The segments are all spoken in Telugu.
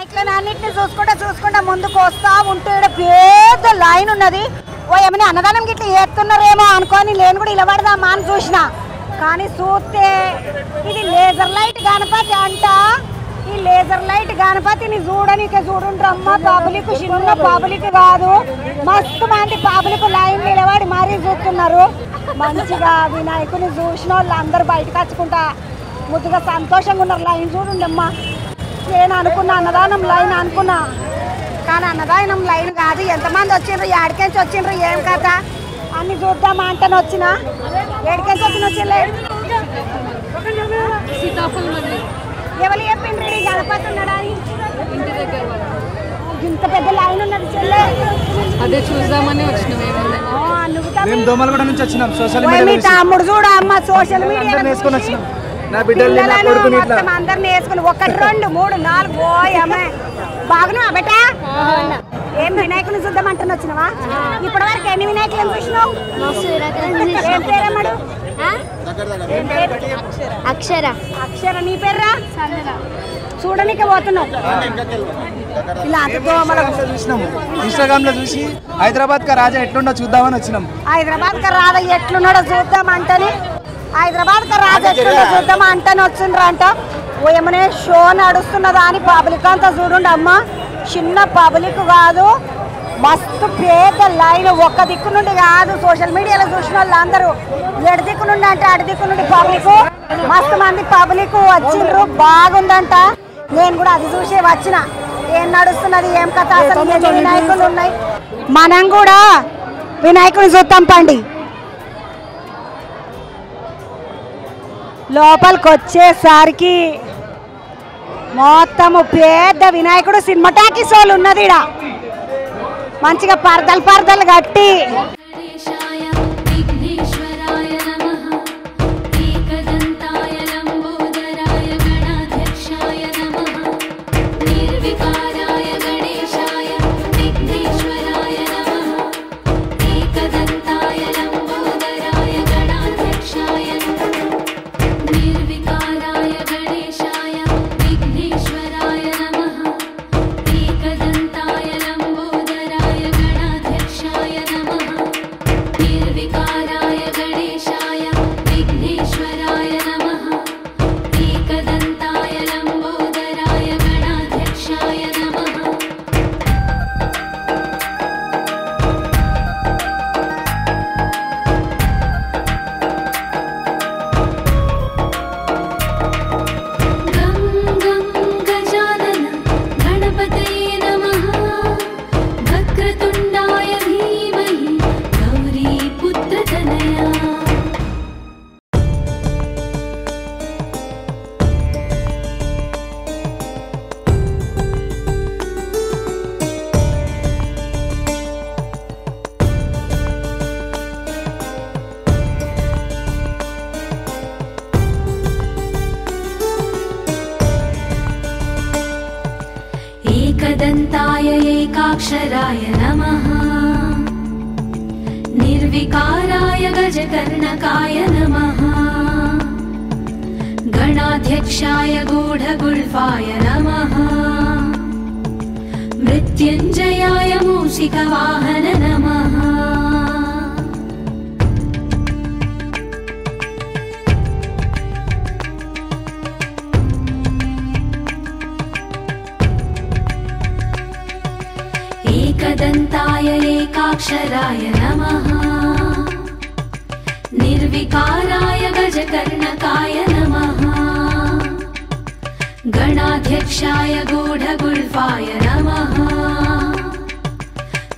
ఇట్లా అన్నిటిని చూసుకుంటా ముందుకు వస్తా ఉంటే పెద్ద లైన్ ఉన్నది. ఓ ఏమైనా అన్నదానం గిట్లా చేస్తున్నారేమో అనుకొని నేను కూడా ఇలా పడదామా అని చూసిన. కానీ చూస్తే ఇది లేజర్ లైట్ గణపతి అంట. ఈ లేజర్ లైట్ గణపతిని చూడనిక చూడుండ్రమ్మ. పబ్లిక్ చిన్న పబ్లిక్ కాదు, మస్తు మంది పబ్లిక్ లైన్ నిలబడి మరీ చూస్తున్నారు. మంచిగా వినాయకుని చూసిన వాళ్ళు అందరూ బయటకు వచ్చుకుంటా ముద్దుగా సంతోషంగా ఉన్నారు. లైన్ చూడండమ్మా. నేను అనుకున్నా అన్నదానం లైన్ అనుకున్నా, కానీ అన్నదానం లైన్ కాదు. ఎంతమంది వచ్చిండ్రు, ఏడికెంచి వచ్చిండ్రు, ఏం కదా అన్ని చూద్దామా అంటే వచ్చిన. ఏడికెంచి వచ్చిన ఎవరు చెప్పిండ్రు గణపతి ఉన్నాడని? ఇంత పెద్ద లైన్ ఉన్నది చెల్లె. అదే చూద్దామని వచ్చినాం. తమ్ముడు చూడ అమ్మ సోషల్ మీడియా అందరిని వేసుకుని 1 2 3 4 ఓయమ్మ బాగున్నా బెట. ఏం వినాయకుని చూద్దామంటున్నా వచ్చినావా? ఇప్పటి వరకు ఎన్ని వినాయకులను చూసినావు? ఏం పేరమ్మడు? అక్షర. అక్షర. నీ పేర్రా? చూడనికే పోతున్నావు. ఇలా ఇన్స్టాగ్రామ్ లో చూసి హైదరాబాద్ కా రాజా ఎట్లుండో చూద్దామని వచ్చినాం. హైదరాబాద్ కా రాజా ఎట్లున్నాడో చూద్దాం అంటని హైదరాబాద్ కా రాజా ఎట్లుండో చూద్దాం అంటని వచ్చిండ్రు అంట. ఏమనే షో నడుస్తున్నదా అని పబ్లిక్ అంతా చూడండి అమ్మ. చిన్న పబ్లిక్ కాదు, మస్తు పెద్ద లైన్. ఒక్క దిక్కు నుండి కాదు, సోషల్ మీడియాలో చూసిన వాళ్ళు అందరూ ఎడు దిక్కు నుండి అంటే అటు దిక్కు నుండి పబ్లిక్, మస్తు మంది పబ్లిక్ వచ్చిండ్రు. బాగుందంట. నేను కూడా అది చూసే వచ్చిన. ఏం నడుస్తున్నది, ఏం కథ, అసలు ఎన్ని వినాయకులు ఉన్నాయి. మనం కూడా వినాయకుని చూద్దాం పండి. లోపలికి వచ్చేసరికి మొత్తము పెద్ద వినాయకుడు సినిమాటాకీస్ వాళ్ళు ఉన్నది. ఇడ మంచిగా పరదలు కట్టి एकदन्ताय एकाक्षराय नमः। निर्विकाराय गजकर्णकाय नमः। गणाध्यक्षाय गूढगुल्फाय नमः। मृत्युञ्जयाय मूषिकवाहन नमः। एकदन्ताय एकाक्षराय नमः। निर्विकाराय गजकर्णकाय नमः। गणाध्यक्षाय गूढगुल्फाय नमः।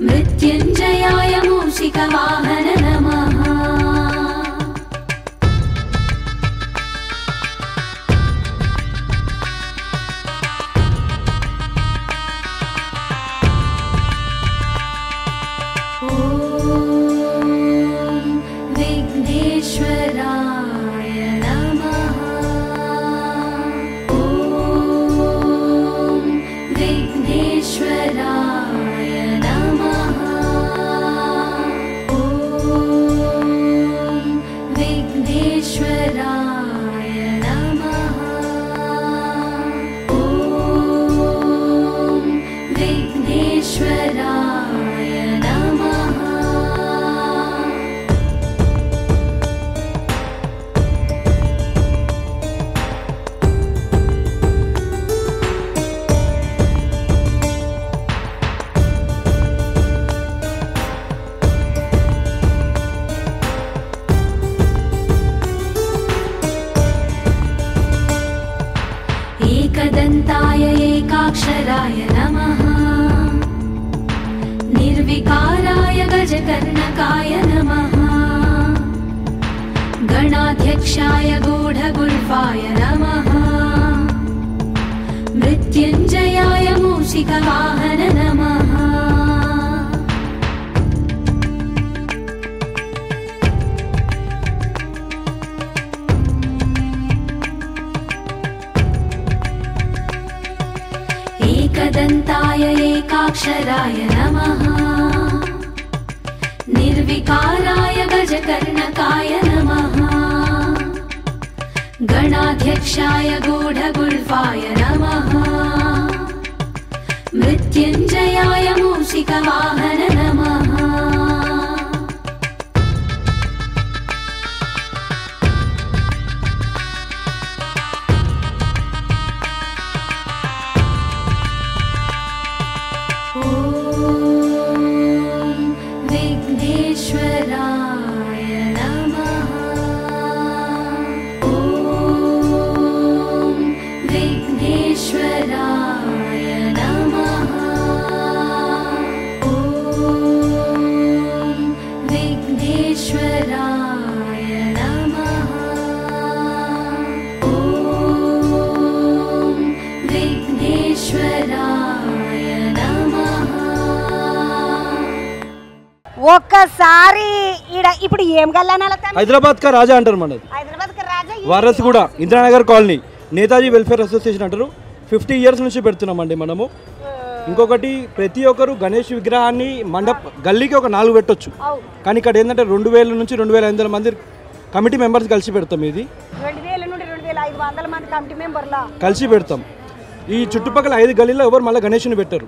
मृत्युञ्जयाय मूषिकवाहन नमः। विघ्नेश्वराय नमः। एकाक्षराय नमः निर्विकाराय गजकर्णकाय नमः गणाध्यक्षाय गूढगुल्फाय नमः मृत्युञ्जयाय मूषिकवाहन नमः एकदन्ताय एकाक्षराय नमः निर्विकाराय गजकर्णकाय नमः गणाध्यक्षाय गूढगुल्फाय नमः मृत्युञ्जयाय मूषिकवाहन नमः ఒక్కసారి ఇప్పుడు ఏం గల్లానాల హైదరాబాద్ కా రాజా అంటారు మనది. హైదరాబాద్ కా రాజా వారస్ కూడా Indiranagar colony Netaji welfare association అంటారు. 50 years నుంచి పెడుతున్నామండి మనము. ఇంకొకటి ప్రతి ఒక్కరు గణేష్ విగ్రహాన్ని గల్లీకి ఒక 4 పెట్టొచ్చు. కానీ ఇక్కడ ఏంటంటే 2000 నుంచి 2500 మంది కమిటీ మెంబర్స్ కలిసి పెడతాం. ఇది 2000 నుండి 2500 మంది కమిటీ మెంబర్లా కలిసి పెడతాం. ఈ చుట్టుపక్కల 5 గల్లీలో ఎవరు మళ్ళీ గణేష్ని పెట్టారు.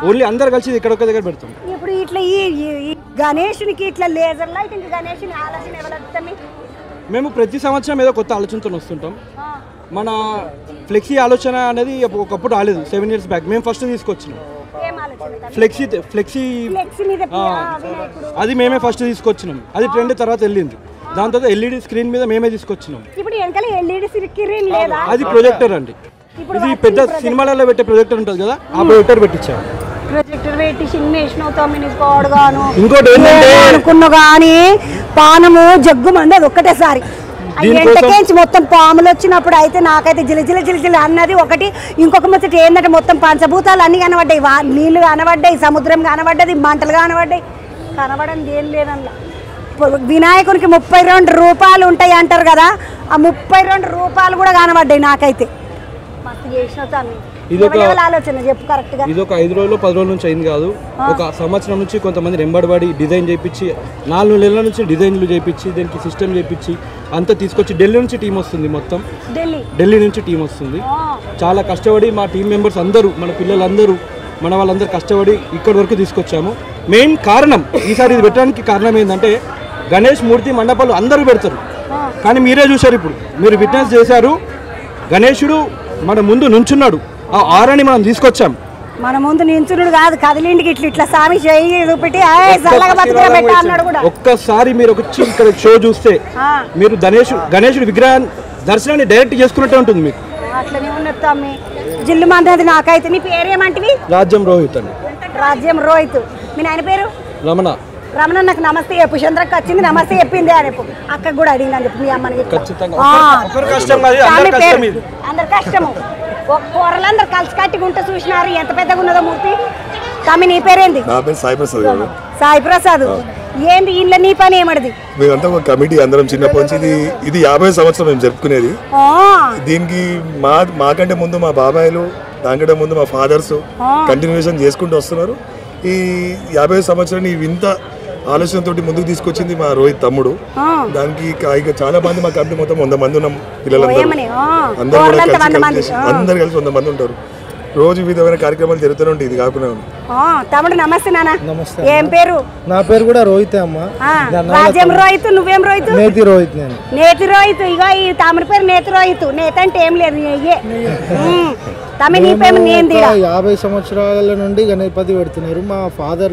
ఓన్లీ అందరు కలిసి ఇక్కడ ఒక దగ్గర పెడతాం. ఇప్పుడు ఇట్లా ఈ గణేషునికి ఇట్లా లేజర్ లైటింగ్ గణేషుని ఆలోచన ఎవరు? మేము ప్రతి సంవత్సరం ఏదో కొత్త ఆలోచనతో వస్తుంటాం. మన ఫ్లెక్సీ ఆలోచన అనేది ఒకప్పుడు రాలేదు. 7 years బ్యాక్ మేము ఫస్ట్ తీసుకొచ్చినాం. ఫ్లెక్సీ అది మేమే ఫస్ట్ తీసుకొచ్చినాం. అది ట్రెండ్ తర్వాత వెళ్ళింది. దాని తర్వాత LED స్క్రీన్ మీద మేమే తీసుకొచ్చినాం. అది ప్రొజెక్టర్ అండి. ఇది పెద్ద సినిమాలలో పెట్టే ప్రొజెక్టర్ ఉంటుంది కదా, ఆ ప్రొజెక్టర్ పెట్టించారు. ప్రొజెక్టర్ పెట్టి సినిమా ఇంకోటి అనుకున్నా కానీ పానము జగ్గు మంది అది ఒక్కటేసారి ఎంటకేంచి మొత్తం పాములు వచ్చినప్పుడు అయితే నాకైతే జిలజిల అన్నది ఒకటి. ఇంకొక ముచ్చట ఏంటంటే మొత్తం పంచభూతాలు అన్నీ కనబడ్డాయి. నీళ్లు కనబడ్డాయి, సముద్రం కనబడ్డది, మంటలు కనబడ్డాయి. కనబడంది ఏం లేదల్లా. వినాయకునికి 32 రూపాయలు ఉంటాయి అంటారు కదా, ఆ 32 రూపాయలు కూడా కనబడ్డాయి నాకైతే. మస్తు చేసిన ఇది ఒక ఆలోచన చెప్పు కరెక్ట్ గా. ఇది ఒక 5 రోజులు 10 రోజుల నుంచి అయింది కాదు. ఒక సంవత్సరం నుంచి కొంతమంది రెంబడిబడి డిజైన్ చేయించి 4 నెలల నుంచి డిజైన్లు చేయించి దీనికి సిస్టమ్ చేయించి అంతా తీసుకొచ్చి ఢిల్లీ నుంచి టీం వస్తుంది. మొత్తం ఢిల్లీ నుంచి టీం వస్తుంది. చాలా కష్టపడి మా టీం మెంబర్స్ అందరూ, మన పిల్లలందరూ, మన వాళ్ళందరూ కష్టపడి ఇక్కడి వరకు తీసుకొచ్చాము. మెయిన్ కారణం ఈసారి ఇది పెట్టడానికి కారణం ఏంటంటే గణేష్ మూర్తి మండపాలు అందరూ పెడతారు. కానీ మీరే చూశారు, ఇప్పుడు మీరు విట్నెస్ చేశారు, గణేశుడు మన ముందు నుంచున్నాడు. ఆ ఆరని మనం తీసుకొచ్చాం. మన ముందు నించునుడు కాదు, కదిలిండికి ఇట్లా సామి చేయి చూపెట్టి అన్నాడు కూడా. ఒక్కసారి మీరు వచ్చి ఇక్కడ షో చూస్తే మీరు గణేశుడి విగ్రహాన్ని దర్శనాన్ని డైరెక్ట్ చేసుకున్నట్టే ఉంటుంది మీకు. అట్లనే ఉన్నది జిల్లు మంది. నాకైతే నీ పేరేమంటివి? రాజ్యం రోహిత్ అండి. రాజ్యం రోహిత్. మీ నాయన పేరు? రమణ. రమణ నాకు నమస్తే చెప్పు. చంద్రక్క వచ్చింది నమస్తే చెప్పింది అని చెప్పు. అక్కకు కూడా అడిగిందని చెప్పు మీ అమ్మని. అందరు కష్టము. కూరలందరూ కలిసి కట్టిగా ఉంటే చూసినారు ఎంత పెద్దగా ఉన్నదో మూర్తి. తమ్మి నీ పేరేంది? సాయి ప్రసాద్. ఏంది ఇంట్లో నీ పని ఏమడిది? మేమంతా ఒక కమిటీ అందరం చిన్నప్పటి నుంచి ఇది 50 సంవత్సరం మేము జరుపుకునేది. దీనికి మాకంటే ముందు మా బాబాయిలు, దానికంటే ముందు మా ఫాదర్స్ కంటిన్యూషన్ చేసుకుంటూ వస్తున్నారు. ఈ 50 సంవత్సరాన్ని వింత ఆలోచనతో ముందుకు తీసుకొచ్చింది మా రోహిత్ తమ్ముడు. దానికి చాలా మంది మా కంపెనీ మొత్తం 100 మంది ఉన్నాం. పిల్లలందరూ అందరు కలిసి 100 మంది ఉంటారు. రోజు విధమైన కార్యక్రమాలు జరుగుతూనే ఉంటాయి. ఇది కాకుండా తమ్ముడు నమస్తే నాన్న. నమస్తే. ఏం పేరు? నా పేరు కూడా రోహితే అమ్మ. రాజ్యం రోహిత్. నువ్వేం రోహిత్? నేతి రోహిత్. నేను నేతి రోహిత్. ఇగో ఈ తమ్ముడి పేరు నేతి రోహిత్. నేత అంటే ఏం లేదు. 50 సంవత్సరాల నుండి గణపతి పెడుతున్నారు. మా ఫాదర్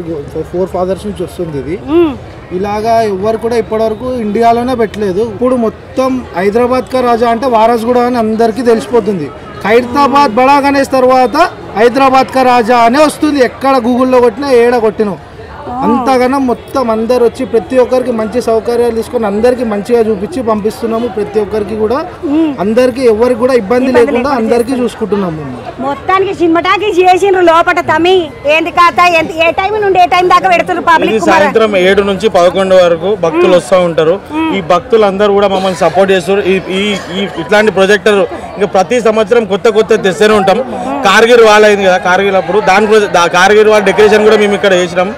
4 fathers నుంచి వస్తుంది ఇది. ఇలాగా ఎవరు కూడా ఇప్పటివరకు ఇండియాలోనే పెట్టలేదు. ఇప్పుడు మొత్తం హైదరాబాద్ కా రాజా అంటే వారస్ కూడా అని అందరికీ తెలిసిపోతుంది. ఖైరతాబాద్ బడా గణేష్ తర్వాత హైదరాబాద్ కా రాజా అనే వస్తుంది. ఎక్కడ గూగుల్లో కొట్టినా ఏడ కొట్టినాం అంతగానో మొత్తం అందరు వచ్చి ప్రతి ఒక్కరికి మంచి సౌకర్యాలు తీసుకొని అందరికి మంచిగా చూపించి పంపిస్తున్నాము. ప్రతి ఒక్కరికి కూడా అందరికి ఎవరికి కూడా ఇబ్బంది లేకుండా అందరికి చూసుకుంటున్నాము. మొత్తానికి సినిమాటాకి చేసిండ్రు లోపల తమి ఏంటి కథ ఏ టైం నుండి ఏ టైం దాకా పెడుతున్నారు పబ్లిక్? సాయంత్రం 7 నుంచి 11 వరకు భక్తులు వస్తూ ఉంటారు. ఈ భక్తులందరూ కూడా మమ్మల్ని సపోర్ట్ చేస్తారు. ఈ ఇట్లాంటి ప్రొజెక్టర్ ఇంకా ప్రతి సంవత్సరం కొత్త తెస్తూనే ఉంటాం. కార్గిల్ వాల్ అయింది కదా, కార్గిల్ అప్పుడు కార్గిల్ వాల్ డెకరేషన్ కూడా మేము ఇక్కడ చేసినాం.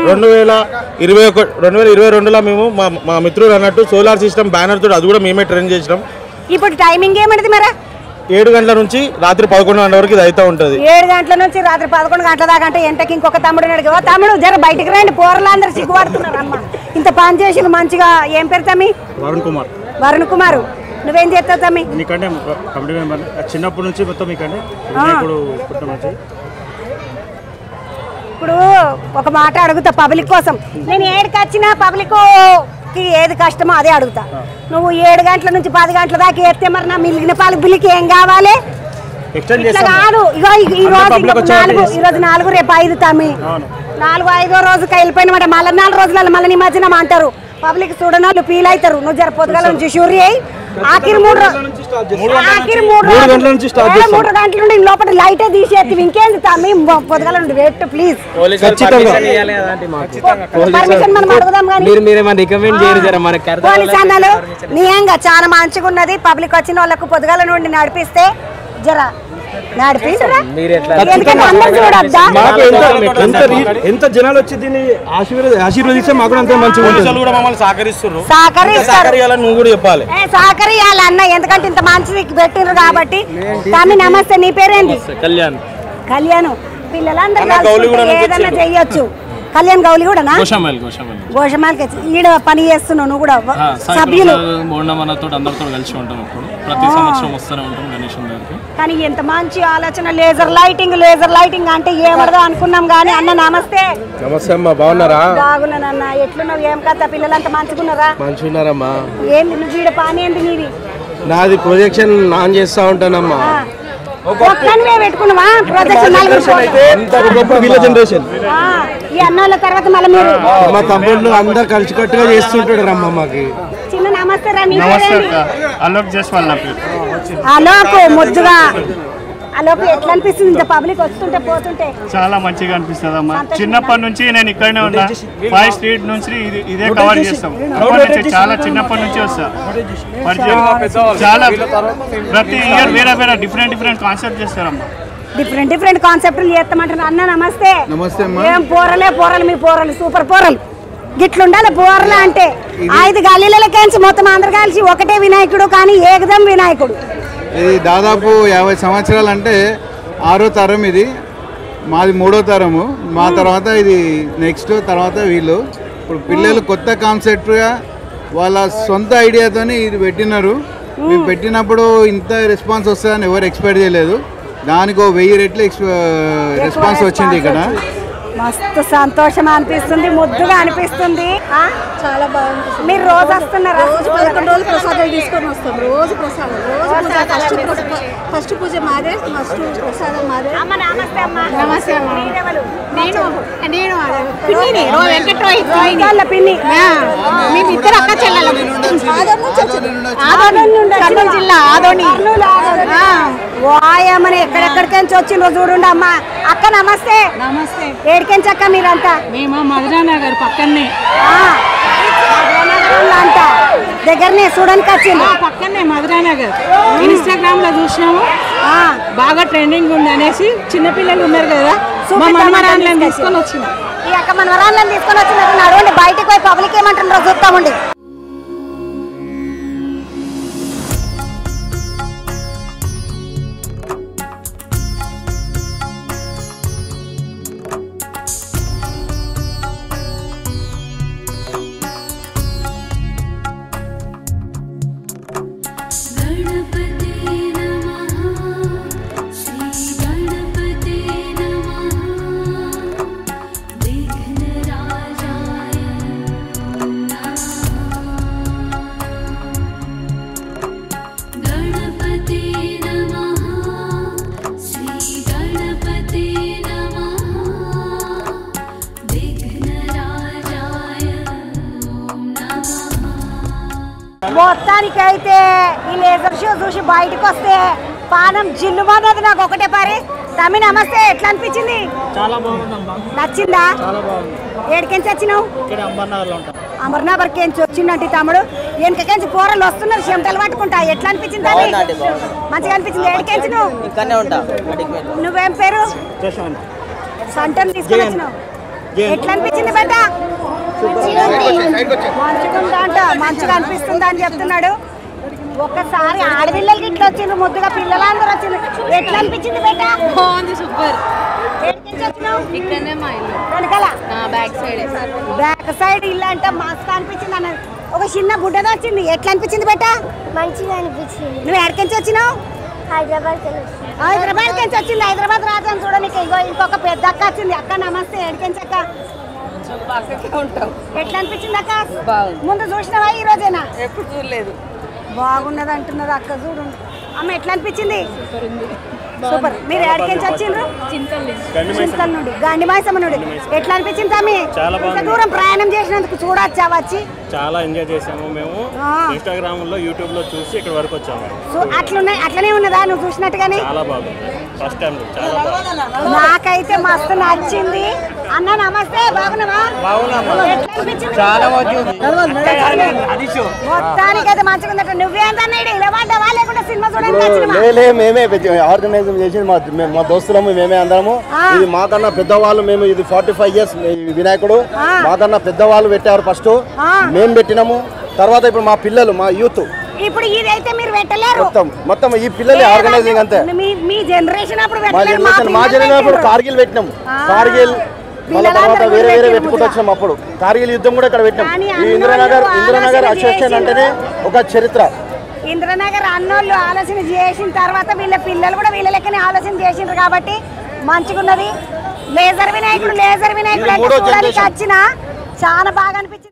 2022లో మేము మా మిత్రులు అన్నట్టు సోలార్ సిస్టమ్ బ్యానర్ తోటి అది కూడా మేమే ట్రైన్ చేసినాం. ఇప్పుడు టైమింగ్ ఏమిటి మరి? 7 గంటల నుంచి రాత్రి 11 గంటల వరకు ఇది అవుతా ఉంటుంది. 7 గంటల నుంచి రాత్రి 11 గంటల దాకా. అంటే ఎంతకి ఇంకొక తమ్ముడు అడిగా, తమ్ముడు జర బయటికి రండి, పోరలందరూ సిగ్గుపడుతున్నారు అమ్మ. ఇంత పని చేసిన మంచిగా. ఏం పేరు తమ్మి? వరుణ్ కుమార్. నువ్వేం చేస్తావు తమ్మి? చిన్నప్పటి నుంచి మొత్తం ఇప్పుడు ఒక మాట అడుగుతా పబ్లిక్ కోసం. నేను ఏడుకి వచ్చినా పబ్లిక్ ఏది కష్టమో అదే అడుగుతా. నువ్వు 7 గంటల నుంచి 10 గంటల దాకా వేస్తే మరి నా మిగిలిన పాలకు బిల్లుకి ఏం కావాలి? ఇట్లా కాదు. ఇగో ఈ రోజు 4 రేపు 5 తమ్మి 4-5వ రోజుకి వెళ్ళిపోయినమాట. మళ్ళీ 4 రోజులలో మళ్ళీ నిమజ్జనం అంటారు. పబ్లిక్ చూడనోళ్ళు ఫీల్ అవుతారు. నువ్వు జర పొద్దుగాల నుంచి షూరి అయ్యి ఆఖరి 3 గంటల నుండి లోపల లైటే తీసేది. ఇంకేంది తమ్మి పొద్దుగాల నుండి వెయిట్ ప్లీజ్. పర్మిషన్ మనం అడుగుదాం కానీ పోలీస్ అన్నలు నియంగా చాలా మంచిగా ఉన్నది. పబ్లిక్ వచ్చిన వాళ్ళకు పొద్దుగాల నుండి నడిపిస్తే జర ఎంత జనాలు వచ్చి దీన్ని ఆశీర్వదిస్తే మాకు అంత మంచిగా సహకరియాలన్న. ఎందుకంటే ఇంత మంచిది పెట్టిండ్రు కాబట్టి. తమ్మి నమస్తే, నీ పేరేంటి? కళ్యాణ్. పిల్లలందరూ ఏదన్నా చెయ్యొచ్చు. కళ్యాణ్ గౌలి కూడా గోషమాల్కి ఈడ పని చేస్తున్నావు నువ్వు కూడా? సభ్యులు కానీ ఎంత మంచి ఆలోచన. లేజర్ లైటింగ్ అంటే ఏమడదో అనుకున్నాం కానీ. అన్న నమస్తే. నమస్తే అమ్మా, బాగున్నారా? బాగున్నానన్న. ఎట్లున్నావు? ఏం కథ? పిల్లలంతా మంచిగున్నారా? మంచిగున్నారమ్మా. ఏంది నువ్వు ఈడ పని ఏంది నీది? నాది ప్రొజెక్షన్ ఆన్ చేస్తా ఉంటానమ్మా. పెట్టుకున్నావా ప్రొజెక్షన్? ఈ అన్నాల తర్వాత మళ్ళీ మీరు మా తమ్ముళ్ళు అందరు కలిసికట్టుగా చేస్తుంటాడు రమ్మ. మాకి చిన్న నమస్తే రా. అలోక్ ముద్దుగా. అలోక్ ఎట్లా అనిపిస్తుంది ఇంత పబ్లిక్ వస్తుంటే పోతుంటే? చాలా మంచిగా అనిపిస్తుంది అమ్మా. చిన్నప్పటి నుంచి నేను ఇక్కడనే ఉన్నా. 5 స్ట్రీట్ నుంచి ఇదే కవర్ చేస్తాం. చాలా చిన్నప్పటి నుంచి వస్తా. చాలా ప్రతి ఇయర్ వేరే డిఫరెంట్ కాన్సెప్ట్ చేస్తారమ్మా. డిఫరెంట్ కాన్సెప్ట్లు చేస్తామంటారు. అన్న నమస్తే. ఏం పోరలు మీ పోరలు సూపర్ పోరలు. గిట్లుండాలి పోరలు అంటే. 5 గల్లీలకేంచి మొత్తం అందరు కలిసి ఒకటే వినాయకుడు కానీ ఏకదం వినాయకుడు. ఇది దాదాపు 50 సంవత్సరాలు. అంటే 6వ తరం ఇది. మాది 3వ తరము. మా తర్వాత ఇది నెక్స్ట్ తర్వాత వీళ్ళు. ఇప్పుడు పిల్లలు కొత్త కాన్సెప్ట్గా వాళ్ళ సొంత ఐడియాతోని ఇది పెట్టినారు. మేము పెట్టినప్పుడు ఇంత రెస్పాన్స్ వస్తుందని ఎవరు ఎక్స్పెక్ట్ చేయలేదు. దానికి 1000 రెట్లు రెస్పాన్స్ వచ్చింది ఇక్కడ. మస్తు సంతోషం అనిపిస్తుంది, ముద్దుగా అనిపిస్తుంది. చాలా బాగుంది. మీరు రోజు వస్తున్నారా? రోజు 11 రోజులు ప్రసాదాలు తీసుకొని వస్తాం. రోజు ప్రసాదం. ఫస్ట్ పూజ మాదే, ఫస్ట్ ప్రసాదం మాదే. నమస్తే అమ్మ. నమస్తే అమ్మ. నేను పిన్ని. మేము ఇద్దరు అక్క చెల్లెలు. కర్నూలు జిల్లా ఆదోని. వాయమ్మని ఎక్కడెక్కడికెంచి వచ్చిండ్రో చూడండి అమ్మ. అక్క నమస్తే. నమస్తే. ఏడికెంచి అక్క మీరంతా? మేము మధురానగర్ పక్కనే దగ్గరనే చూడడానికి వచ్చింది. పక్కనే మధురానగర్. ఇన్స్టాగ్రామ్ లో చూసినాము, బాగా ట్రెండింగ్ ఉంది అనేసి. చిన్నపిల్లలు ఉన్నారు కదా, మనవరాళ్ళని తీసుకొని వచ్చినాం. ఈ అక్క మనవరాళ్ళని తీసుకొని వచ్చినట్టు నడవండి. బయటకు పోయి పబ్లిక్ ఏమంటారో చూస్తామండి. మొత్తానికి అయితే ఈ లేజర్ షో చూసి బయటకు వస్తే పానం జిల్లుమన్నది నాకు ఒకటే పారి. తమ్మి నమస్తే, ఎట్లా అనిపించింది? చాలా బాగుందమ్మా. నచ్చిందా? చాలా బాగుంది. ఏడికెంచి వచ్చినావు? ఇక్కడ అంబర్నగర్లో ఉంటాం. అమర్నాథ్ కెంచి వచ్చిందంటే తమ్ముడు వెనకకెంచి కూరలు వస్తున్నారు, చెమటలు పట్టుకుంటా. ఎట్లా అనిపించింది? మంచిగా అనిపించింది. ఏడికెంచి నువ్వు? నువ్వేం పేరు? సంటన్ తీసుకొని వచ్చినావు. ఎట్లా అనిపించింది బేట? మంచిగా అంట, మంచిగా అనిపిస్తుందా అని చెప్తున్నాడు. ఒక్కసారి ఆడపిల్లలకి ఇట్లా వచ్చిండ్రు, ముద్దుగా పిల్లలందరూ వచ్చిండ్రు. ఎట్లా అనిపించింది బేట? బాగుంది, సూపర్. ఇక్కడనే మా ఇల్లు వెనకాల బ్యాక్ సైడ్. బ్యాక్ సైడ్ ఇల్లు అంటే మస్తు అనిపించింది అన్నది. ఒక చిన్న బుడ్డది వచ్చింది. ఎట్లా అనిపించింది బేట? మంచిగా అనిపించింది. నువ్వు ఎక్కడికి వచ్చినావు? హైదరాబాద్ నుంచి వచ్చింది. హైదరాబాద్ రాజాను చూడడానికి ఇంకొక పెద్ద అక్క వచ్చింది. అక్క నమస్తే. ఎక్కడికి అక్క? ఎట్లా అనిపించింది అక్క? ముందు చూసినావా ఈ రోజేనా? ఎప్పుడు చూడలేదు. బాగున్నది అంటున్నది అక్క. చూడు అమ్మ, ఎట్లా అనిపించింది? సూపర్. మీరు ఎక్కడికి వచ్చిండ్రు? చింతల నుండి, గండి మైసమ్మ నుండి. ఎట్లా అనిపించింది తమ్మి? ఇంత దూరం ప్రయాణం చేసినందుకు చూడొచ్చా వచ్చి? చాలా ఎంజాయ్ చేసాము మేము. ఇన్స్టాగ్రామ్ లో, యూట్యూబ్ లో చూసి ఇక్కడ వరకు వచ్చాము. అట్లనే ఉన్నదా నువ్వు చూసినట్టుగానే? చాలా బాగుంది. ఫస్ట్ టైం చాలా బాగుంది. నాకైతే మస్తు నచ్చింది. అన్న నమస్తే, బాగున్నావా? చాలా బాగుంది. మొత్తానికైతే మంచిగా ఉందట. నువ్వేందన్నా ఇలా పడ్డావా లేకుంటే సినిమా చూడడానికి? మేమే ఆర్గనైజ్ చేసి మా దోస్తులము మేమే అందరము. ఇది మాకన్నా పెద్దవాళ్ళు, మేము ఇది 45 years వినాయకుడు మాకన్నా పెద్దవాళ్ళు పెట్టారు. ఫస్ట్ మేము పెట్టినాము, తర్వాత ఇప్పుడు మా పిల్లలు, మా యూత్. ఇప్పుడు ఇదైతే మీరు పెట్టలేరు. మొత్తం ఈ పిల్లలే ఆర్గనైజింగ్ అంతే. మీ జనరేషన్ అప్పుడు మా జనరేషన్ అప్పుడు కార్గిల్ పెట్టినాం. కార్గిల్ మళ్ళీ తర్వాత వేరే వేరే పెట్టుకుంటూ వచ్చినాం. అప్పుడు కార్గిల్ యుద్ధం కూడా ఇక్కడ పెట్టినాం. ఈ ఇంద్రనగర్ అసోసియేషన్ అంటేనే ఒక చరిత్ర. ఇంద్రనగర్ అన్నోళ్ళు ఆలోచన చేసిన తర్వాత వీళ్ళ పిల్లలు కూడా వీళ్ళ లెక్కనే ఆలోచన చేసిండ్రు కాబట్టి మంచిగున్నది. లేజర్ వినాయకుడు అంటే చూడడానికి వచ్చిన చాలా బాగా అనిపించింది.